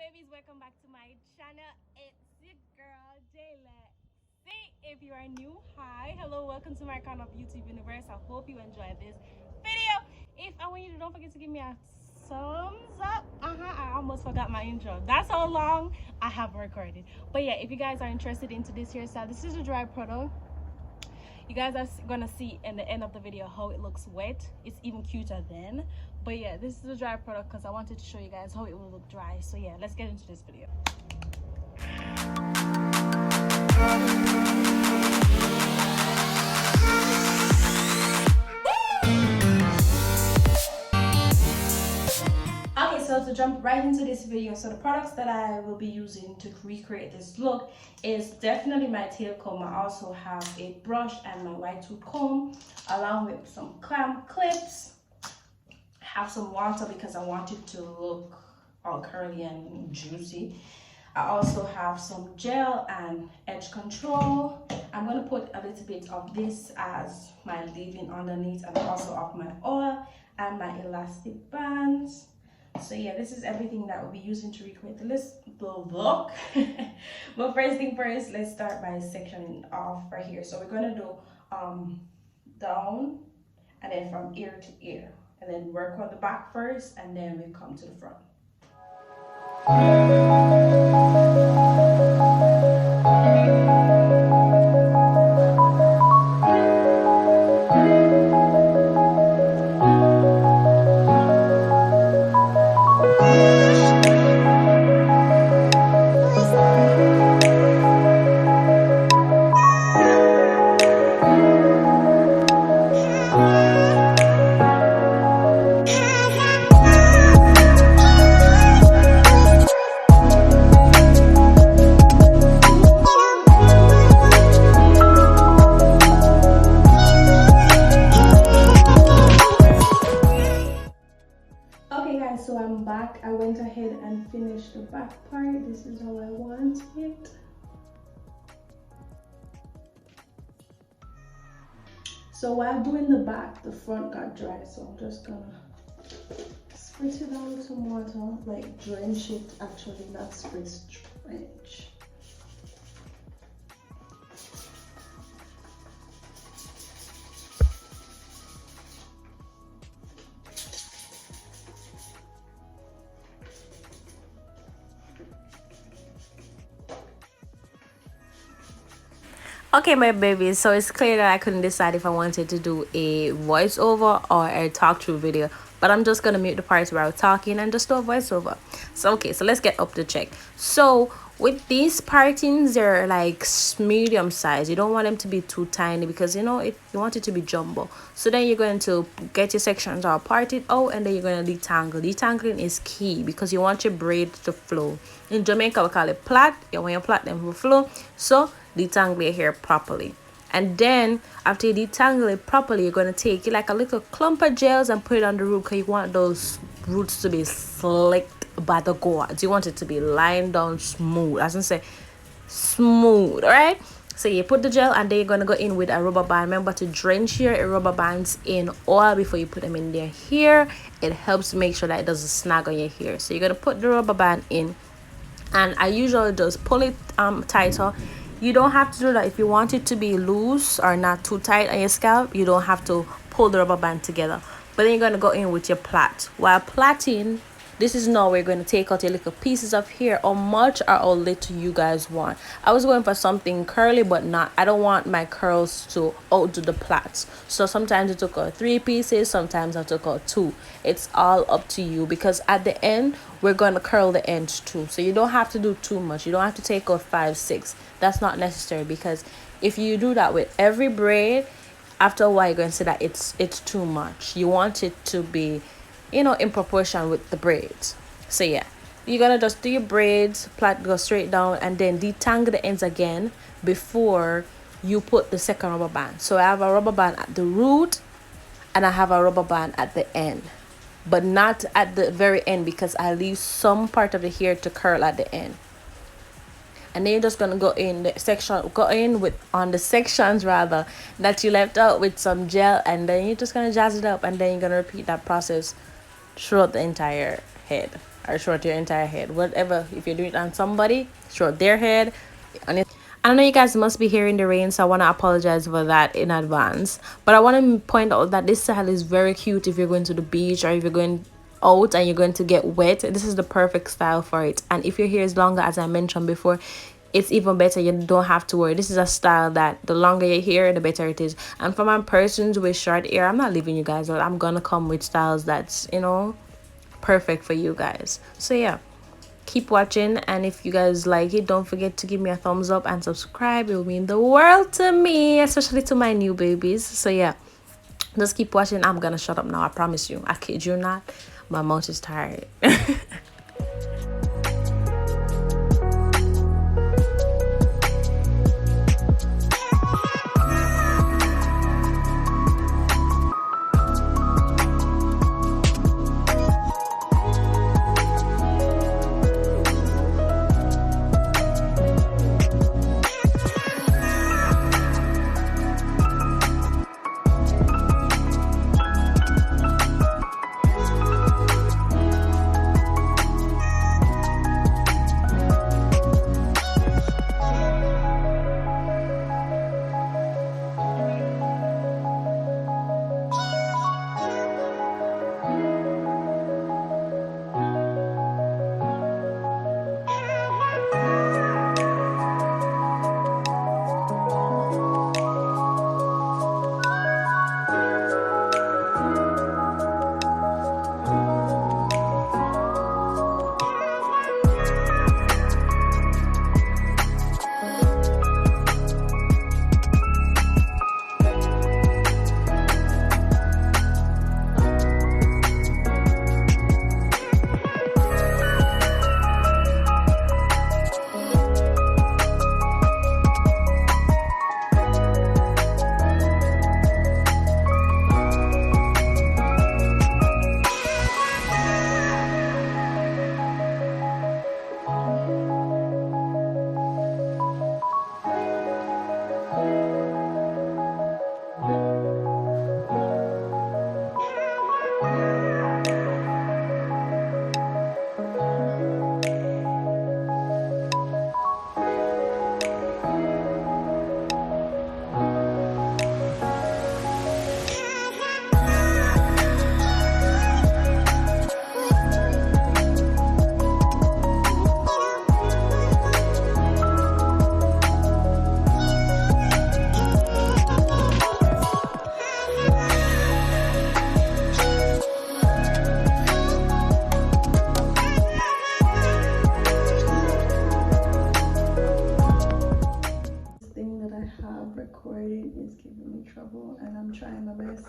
babies, welcome back to my channel. It's your girl DAELEXI. If you are new, hi, hello, welcome to my kind of YouTube universe. I hope you enjoyed this video. If I want you to, don't forget to give me a thumbs up. I almost forgot my intro. That's how long I have recorded. But yeah, if you guys are interested into this hairstyle, this is a dry product. You guys are gonna see in the end of the video how it looks wet. It's even cuter then. But yeah, this is a dry product because I wanted to show you guys how it will look dry. So yeah, let's get into this video. Okay, so to jump right into this video, so the products that I will be using to recreate this look is definitely my tail comb. I also have a brush and my white tooth comb along with some clamp clips. Have some water because I want it to look all curly and juicy. I also have some gel and edge control. I'm going to put a little bit of this as my leave-in underneath, and also of my oil and my elastic bands. So yeah, this is everything that we'll be using to recreate the look. But first thing first, let's start by sectioning off right here. So we're going to do down and then from ear to ear, and then work on the back first, and then we come to the front. So I'm back. I went ahead and finished the back part. This is how I want it. So while doing the back, the front got dry, so I'm just gonna spritz it down with some water, like drench it, actually, not spritz, drench. Okay, my babies, so it's clear that I couldn't decide if I wanted to do a voiceover or a talk through video, but I'm just gonna mute the parts where I was talking and just do a voiceover. So okay, so let's get up to check. So with these partings, they're like medium size. You don't want them to be too tiny because you know you want it to be jumbo. So then you're going to get your sections all parted out, and then you're going to detangle. Detangling is key because you want your braid to flow. In Jamaica we call it plait. You want your plait them to flow, so detangle your hair properly. And then after you detangle it properly, you're going to take like a little clump of gels and put it on the root, because you want those roots to be slicked by the gourds. You want it to be lined down smooth, as I say, smooth. All right, so you put the gel, and then you're going to go in with a rubber band. Remember to drench your rubber bands in oil before you put them in their hair. It helps make sure that it doesn't snag on your hair. So you're going to put the rubber band in, and I usually just pull it tighter. You don't have to do that. If you want it to be loose or not too tight on your scalp, you don't have to pull the rubber band together. But then you're going to go in with your plait. While plaiting, this is now where you're going to take out your little pieces of hair. How much or how little you guys want. I was going for something curly, but not. I don't want my curls to outdo the plaits. So sometimes I took out 3 pieces, sometimes I took out 2. It's all up to you, because at the end we're going to curl the ends too. So you don't have to do too much. You don't have to take out 5, 6. That's not necessary, because if you do that with every braid, after a while you're going to see that it's too much. You want it to be, you know, in proportion with the braids. So yeah, you're gonna just do your braids, plait, go straight down, and then detangle the ends again before you put the second rubber band. So I have a rubber band at the root and I have a rubber band at the end, but not at the very end, because I leave some part of the hair to curl at the end. And then you're just gonna go in the section, on the sections rather that you left out with some gel, and then you're just gonna jazz it up, and then you're gonna repeat that process throughout the entire head. or short your entire head, whatever. If you're doing it on somebody, short their head. I know you guys must be hearing the rain, so I want to apologize for that in advance. But I want to point out that this style is very cute if you're going to the beach or if you're going out and you're going to get wet. This is the perfect style for it. And if your hair is longer, as I mentioned before, it's even better. You don't have to worry. This is a style that the longer your hair, the better it is. And for my persons with short hair, I'm not leaving you guys out. I'm gonna come with styles that's, you know, perfect for you guys. So yeah, keep watching, and if you guys like it, don't forget to give me a thumbs up and subscribe. It will mean the world to me, especially to my new babies. So yeah, just keep watching. I'm gonna shut up now, I promise you. I kid you not, my mouth is tired. Is giving me trouble, and I'm trying my best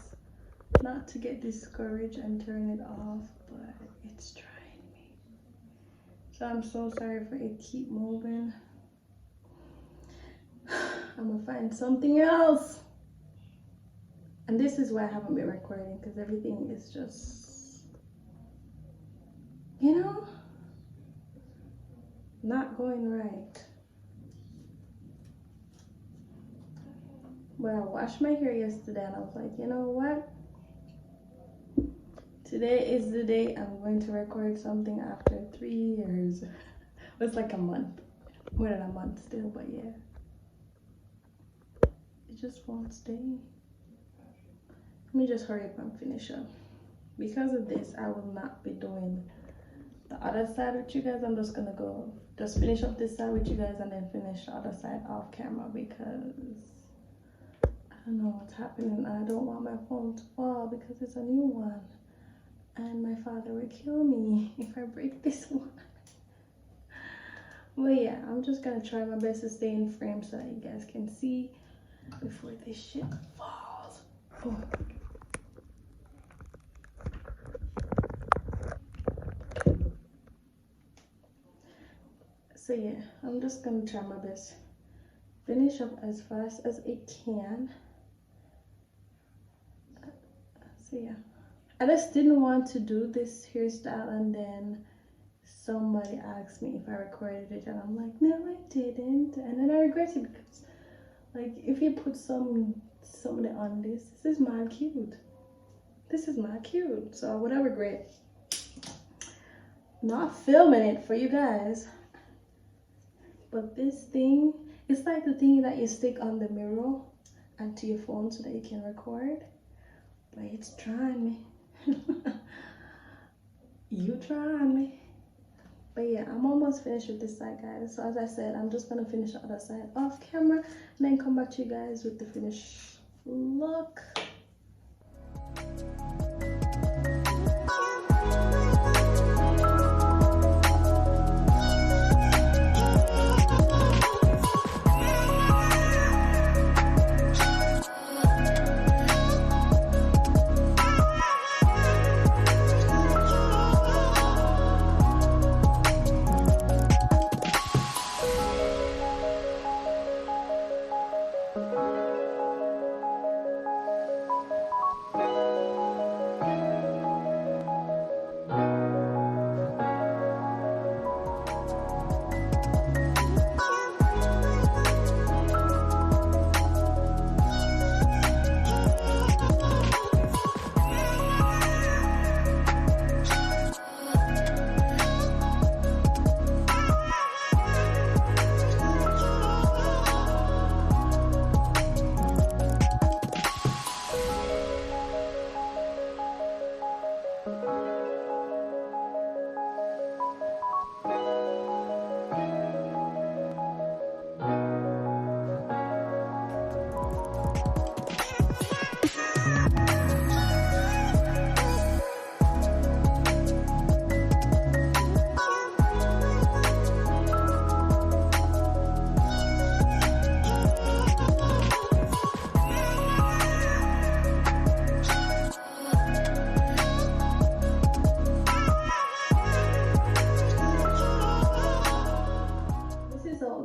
not to get discouraged and turn it off, but it's trying me. So I'm so sorry for it keep moving. I'm gonna find something else. And this is why I haven't been recording, because everything is just, you know, not going right. Well, I washed my hair yesterday and I was like, you know what? Today is the day I'm going to record something after 3 years. It's like a month. More than a month still, but yeah. It just won't stay. Let me just hurry up and finish up. Because of this, I will not be doing the other side with you guys. I'm just gonna go just finish up this side with you guys and then finish the other side off camera, because I don't know what's happening. I don't want my phone to fall because it's a new one, and my father will kill me if I break this one. But yeah, I'm just gonna try my best to stay in frame so that you guys can see before this shit falls. Oh. So yeah, I'm just gonna try my best. Finish up as fast as it can. So yeah, I just didn't want to do this hairstyle and then somebody asked me if I recorded it and I'm like, no I didn't, and then I regret it, because like if you put somebody on this is mad cute. This is mad cute, so I would have regret not filming it for you guys, but this thing, it's like the thing that you stick on the mirror and to your phone so that you can record, but it's trying me. You trying me. But yeah, I'm almost finished with this side, guys. So as I said, I'm just gonna finish the other side off camera and then come back to you guys with the finished look.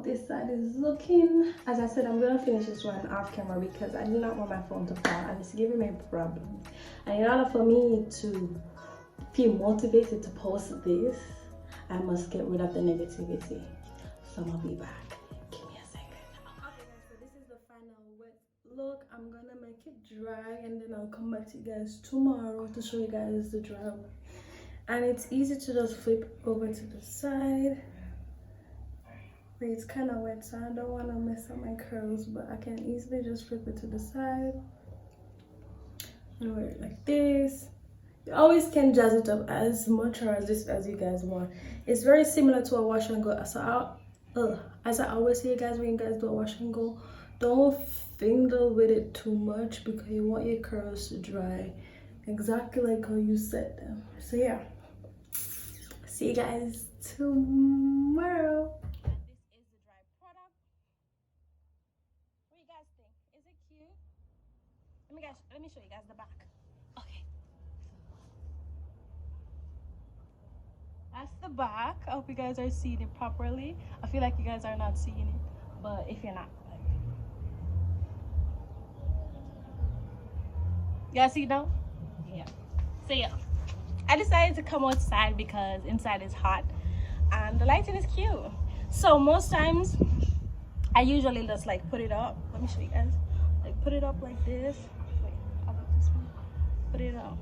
This side is looking. As I said, I'm gonna finish this one off camera because I do not want my phone to fall and it's giving me problems. And in order for me to feel motivated to post this, I must get rid of the negativity. So I'm gonna be back. Give me a second. Okay guys, so this is the final wet look. I'm gonna make it dry and then I'll come back to you guys tomorrow to show you guys the dry look. And it's easy to just flip over to the side. But it's kind of wet, so I don't want to mess up my curls, but I can easily just flip it to the side and wear it like this. You always can jazz it up as much or as you guys want. It's very similar to a wash and go. So as I always say, guys, when you guys do a wash and go, don't finger with it too much because you want your curls to dry exactly like how you set them. So yeah, see you guys tomorrow. Let me show you guys the back. Okay. That's the back. I hope you guys are seeing it properly. I feel like you guys are not seeing it, but if you're not, like, you guys see it now? Yeah. So yeah, I decided to come outside because inside is hot and the lighting is cute. So most times I usually just like put it up. Let me show you guys. Like put it up like this. Put it on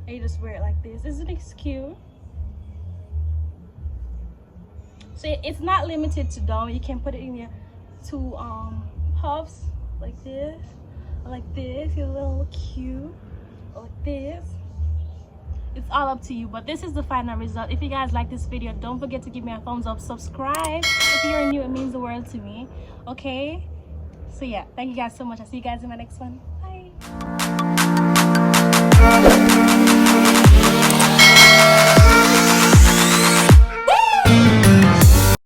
and you just wear it like this. Isn't it cute? So it's not limited to down. You can put it in your two puffs like this or like this. You're a little cute or like this. It's all up to you, but this is the final result. If you guys like this video, don't forget to give me a thumbs up, subscribe. If you're new, it means the world to me. Okay, so yeah, thank you guys so much. I'll see you guys in my next one. Bye.